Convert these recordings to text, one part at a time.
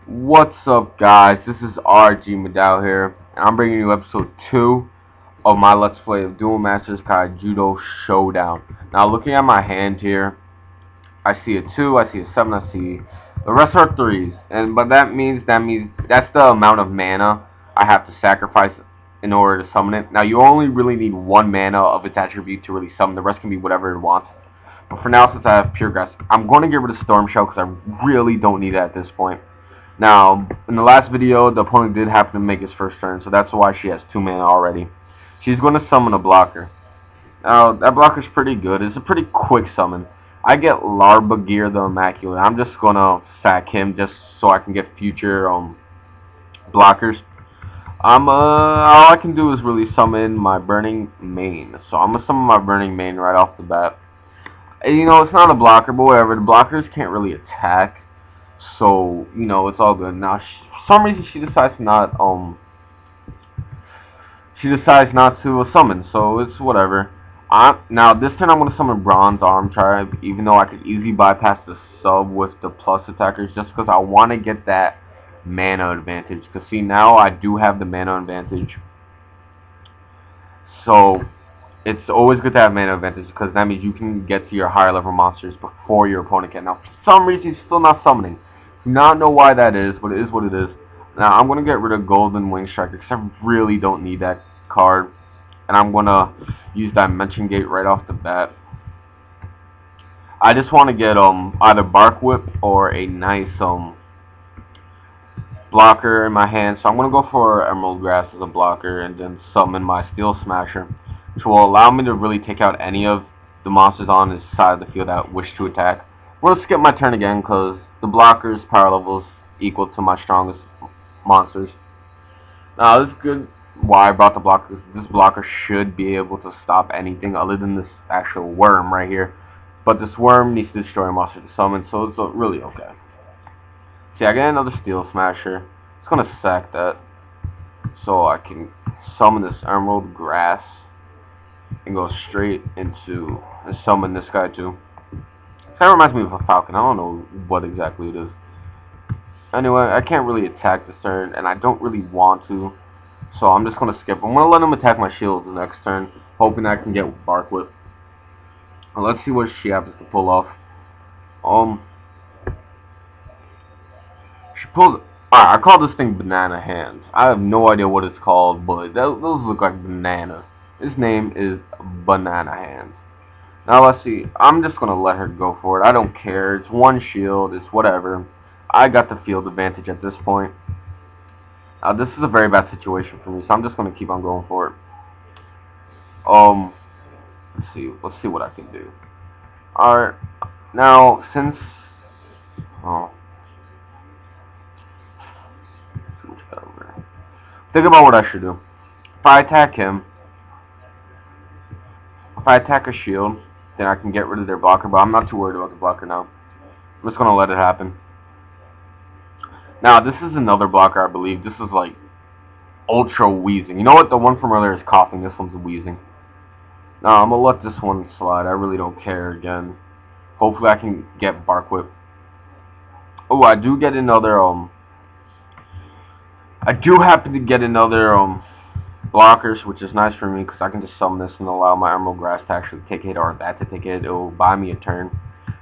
What's up, guys? This is RG Madao here, and I'm bringing you episode 2 of my Let's Play of Duel Masters Kaijudo Showdown. Now, looking at my hand here, I see a 2, I see a 7, I see the rest are 3s, but that means that's the amount of mana I have to sacrifice in order to summon it. Now, you only really need 1 mana of its attribute to really summon. The rest can be whatever it wants. But for now, since I have Pure Grass, I'm going to get rid of Storm Shell because I really don't need it at this point. Now, in the last video, the opponent did happen to make his first turn, so that's why she has 2 mana already. She's going to summon a blocker. Now, that blocker's pretty good. It's a pretty quick summon. I get Larva Gear the Immaculate. I'm just going to sack him just so I can get future blockers. All I can do is really summon my Burning Mane. So I'm going to summon my Burning Mane right off the bat. And, you know, it's not a blocker, but whatever. The blockers can't really attack. So, you know, it's all good. Now, for some reason, she decides not to summon, so it's whatever. Now, this turn I'm going to summon Bronze Arm Tribe, even though I could easily bypass the sub with the plus attackers, just because I want to get that mana advantage. Because, see, now I do have the mana advantage. So, it's always good to have mana advantage, because that means you can get to your higher level monsters before your opponent can. Now, for some reason, he's still not summoning. Do not know why that is, but it is what it is. Now, I'm going to get rid of Golden Wing Striker, because I really don't need that card. And I'm going to use Dimension Gate right off the bat. I just want to get either Bark Whip or a nice blocker in my hand. So I'm going to go for Emerald Grass as a blocker and then summon my Steel Smasher, which will allow me to really take out any of the monsters on this side of the field that wish to attack. I'm going to skip my turn again because the blocker's power level is equal to my strongest monsters. Now, this is good why I brought the blocker. This blocker should be able to stop anything other than this actual worm right here. But this worm needs to destroy a monster to summon, so it's really okay. See, I get another Steel Smasher. It's going to sack that so I can summon this Emerald Grass and go straight into and summon this guy too. That reminds me of a falcon. I don't know what exactly it is. Anyway, I can't really attack this turn, and I don't really want to, so I'm just going to skip. I'm going to let him attack my shield the next turn, hoping I can get Bark Whip. Well, let's see what she happens to pull off. She pulls. Alright, I call this thing Banana Hands. I have no idea what it's called, but those look like bananas. His name is Banana Hands. Now let's see. I'm just gonna let her go for it. I don't care. It's one shield. It's whatever. I got the field advantage at this point. Now this is a very bad situation for me, so I'm just gonna keep on going for it. Let's see. Let's see what I can do. Alright. Now since think about what I should do. If I attack him, if I attack a shield, then I can get rid of their blocker, but I'm not too worried about the blocker now. I'm just going to let it happen. Now, this is another blocker, I believe. This is like Ultra Wheezing. You know what? The one from earlier is Coughing. This one's Wheezing. Now, I'm going to let this one slide. I really don't care again. Hopefully, I can get Bark Whip. Oh, I do get another, I do happen to get another, blockers, which is nice for me because I can just summon this and allow my Emerald Grass to actually take it, or that to take it. It will buy me a turn.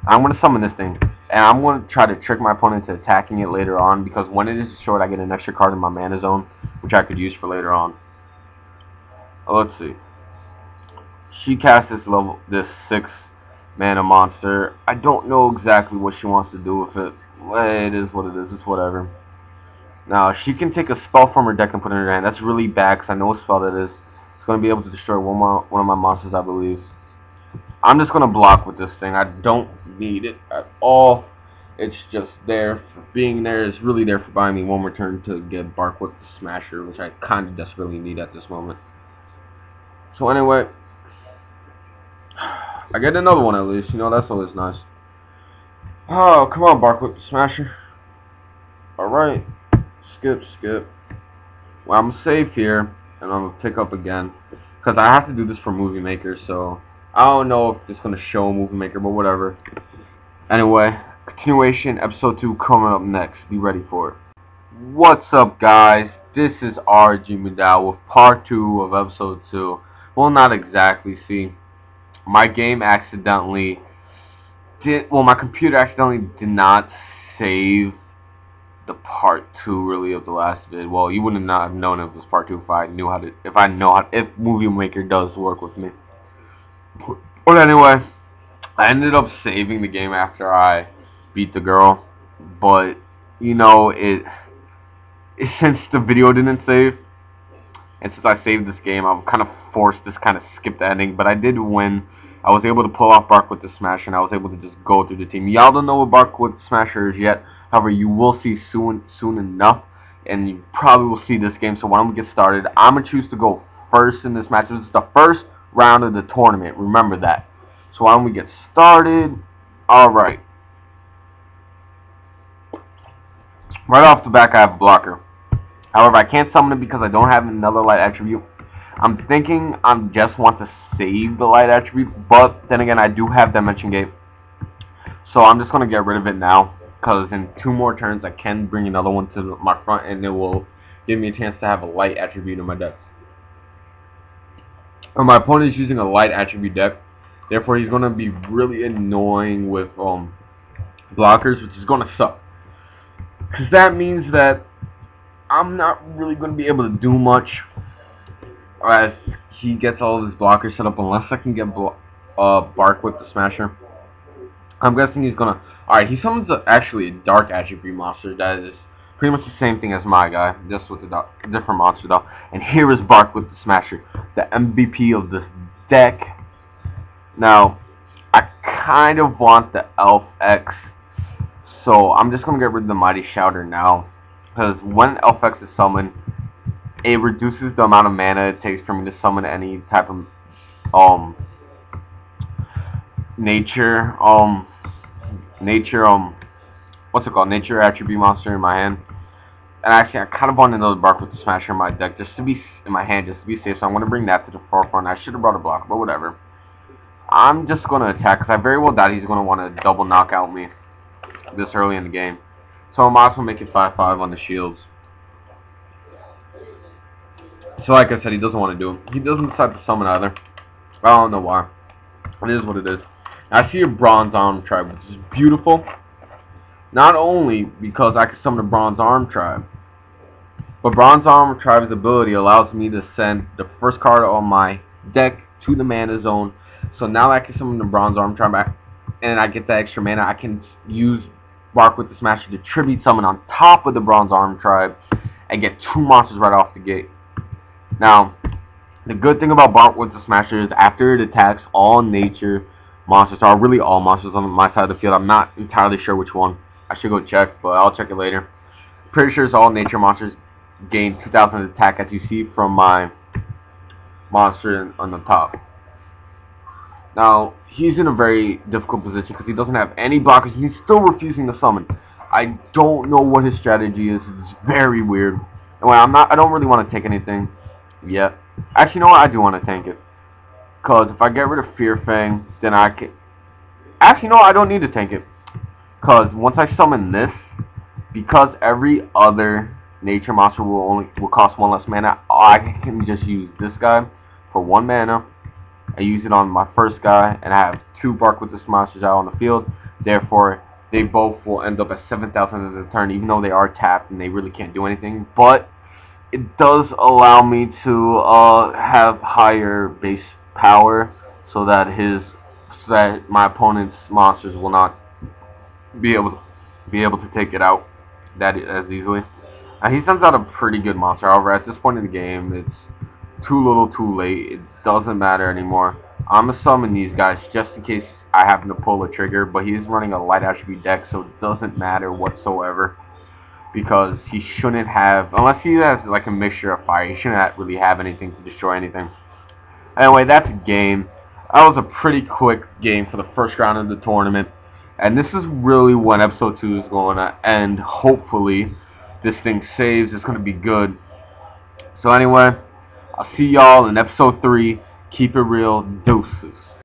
I'm going to summon this thing, and I'm going to try to trick my opponent into attacking it later on, because when it is destroyed, I get an extra card in my mana zone, which I could use for later on. Let's see. She casts this 6 mana monster. I don't know exactly what she wants to do with it. It is what it is. It's whatever. Now, she can take a spell from her deck and put it in her hand. That's really bad, because I know what spell that is. It's going to be able to destroy one of my monsters, I believe. I'm just going to block with this thing. I don't need it at all. It's just there for being there. It's really there for buying me one more turn to get Bark Whip the Smasher, which I kind of desperately need at this moment. So anyway, I get another one at least. You know, that's always nice. Oh, come on, Bark Whip the Smasher. Alright. Skip. Well, I'm safe here, and I'm going to pick up again, because I have to do this for Movie Maker, so I don't know if it's going to show Movie Maker, but whatever. Anyway, continuation, episode 2 coming up next. Be ready for it. What's up, guys? This is RG Madao with part 2 of episode 2. Well, not exactly. See, my game accidentally my computer accidentally did not save the part 2 really of the last vid. Well, you wouldn't not have known it was part 2 if I knew how to, if Movie Maker does work with me. But anyway, I ended up saving the game after I beat the girl, but you know, since the video didn't save, and since I saved this game, I'm kind of forced to kind of skip the ending, but I did win. I was able to pull off Bark with the Smasher, and I was able to just go through the team. Y'all don't know what Bark with the Smasher is yet. However, you will see soon enough, and you probably will see this game. So why don't we get started? I'm going to choose to go first in this match. This is the first round of the tournament. Remember that. So why don't we get started? Alright. Right off the back, I have a blocker. However, I can't summon it because I don't have another light attribute. I'm thinking I just want to save the light attribute, but then again, I do have Dimension Gate. So I'm just going to get rid of it now, because in 2 more turns, I can bring another one to my front, and it will give me a chance to have a light attribute in my deck. And my opponent is using a light attribute deck, therefore he's going to be really annoying with blockers, which is going to suck. Because that means that I'm not really going to be able to do much as he gets all of his blockers set up, unless I can get Bark with the Smasher. I'm guessing he's going to... Alright, he summons actually a Dark Attribute monster that is pretty much the same thing as my guy, just with a different monster though. And here is Bark with the Smasher, the MVP of this deck. Now, I kind of want the Elf X, so I'm just going to get rid of the Mighty Shouter now. Because when Elf X is summoned, it reduces the amount of mana it takes for me to summon any type of nature nature attribute monster in my hand. And actually, I kind of want another Bark with the Smasher in my deck, just to be in my hand, just to be safe. So I'm going to bring that to the forefront. I should have brought a block, but whatever. I'm just going to attack, because I very well doubt he's going to want to double knockout me this early in the game. So I might as well make it 5-5 on the shields. So like I said, he doesn't want to do it. He doesn't decide to summon either. I don't know why. It is what it is. I see a Bronze Arm Tribe, which is beautiful. Not only because I can summon a Bronze Arm Tribe, but Bronze Arm Tribe's ability allows me to send the first card on my deck to the mana zone. So now I can summon the Bronze Arm Tribe, and I get that extra mana. I can use Bark with the Smasher to tribute summon on top of the Bronze Arm Tribe and get 2 monsters right off the gate. Now, the good thing about Bark with the Smasher is after it attacks all nature monsters, or really all monsters on my side of the field. I'm not entirely sure which one. I should go check, but I'll check it later. Pretty sure it's all nature monsters gain 2,000 attack, as you see from my monster on the top. Now, he's in a very difficult position because he doesn't have any blockers. He's still refusing to summon. I don't know what his strategy is. It's very weird. Anyway, I don't really want to take anything yet. Actually, you know what? I do want to tank it. Because if I get rid of Fear Fang, then I can... Actually, no, I don't need to tank it. Because once I summon this, because every other nature monster will cost 1 less mana, I can just use this guy for 1 mana. I use it on my first guy, and I have 2 Bark with the monsters out on the field. Therefore, they both will end up at 7,000 at a turn, even though they are tapped and they really can't do anything. But it does allow me to have higher base power, so that my opponent's monsters will not be able to take it out as easily. And he sends out a pretty good monster. However, at this point in the game, it's too little, too late. It doesn't matter anymore. I'm gonna summon these guys just in case I happen to pull a trigger, but he's running a light attribute deck, so it doesn't matter whatsoever, because he shouldn't have, unless he has like a mixture of fire, he shouldn't really have anything to destroy anything. Anyway, that's a game. That was a pretty quick game for the first round of the tournament, and this is really when episode 2 is going to end. Hopefully this thing saves. It's going to be good. So anyway, I'll see y'all in episode 3. Keep it real. Deuces.